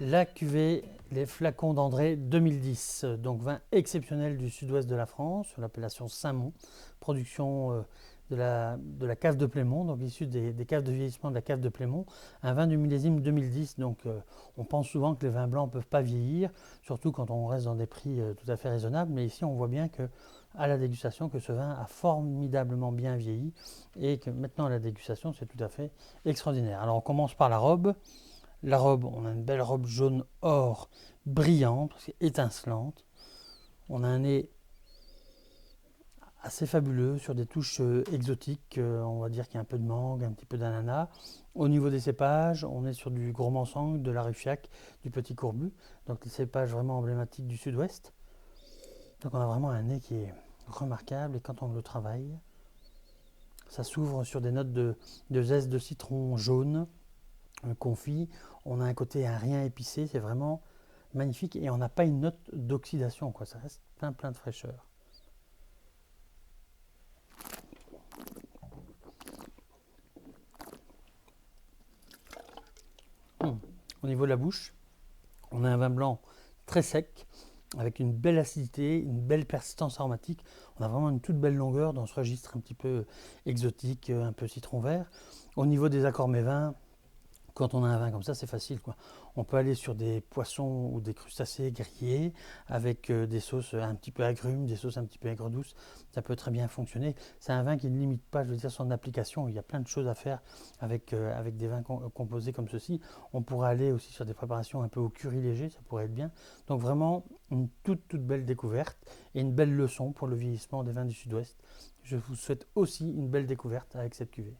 La cuvée Les Flacons d'André 2010, donc vin exceptionnel du sud-ouest de la France, sur l'appellation Saint-Mond, production de la cave de Plémont, donc issu des caves de vieillissement de la cave de Plémont, un vin du millésime 2010. Donc on pense souvent que les vins blancs ne peuvent pas vieillir, surtout quand on reste dans des prix tout à fait raisonnables, mais ici on voit bien que à la dégustation que ce vin a formidablement bien vieilli et que maintenant à la dégustation c'est tout à fait extraordinaire. Alors on commence par la robe. La robe, on a une belle robe jaune or, brillante, étincelante. On a un nez assez fabuleux sur des touches exotiques. On va dire qu'il y a un peu de mangue, un petit peu d'ananas. Au niveau des cépages, on est sur du gros Mansang, de la Ruffiac, du Petit Courbu. Donc des cépages vraiment emblématiques du sud-ouest. Donc on a vraiment un nez qui est remarquable et quand on le travaille, ça s'ouvre sur des notes de zeste de citron jaune, confit. On a un côté un rien épicé, c'est vraiment magnifique et on n'a pas une note d'oxydation, quoi. Ça reste plein de fraîcheur. Hum. Au niveau de la bouche, on a un vin blanc très sec, avec une belle acidité, une belle persistance aromatique. On a vraiment une toute belle longueur dans ce registre un petit peu exotique, un peu citron vert. Au niveau des accords mévins, quand on a un vin comme ça, c'est facile, quoi. On peut aller sur des poissons ou des crustacés grillés avec des sauces un petit peu agrumes, des sauces un petit peu aigre-douces. Ça peut très bien fonctionner. C'est un vin qui ne limite pas, je veux dire, son application. Il y a plein de choses à faire avec des vins composés comme ceci. On pourrait aller aussi sur des préparations un peu au curry léger, ça pourrait être bien. Donc vraiment, une toute belle découverte et une belle leçon pour le vieillissement des vins du Sud-Ouest. Je vous souhaite aussi une belle découverte avec cette cuvée.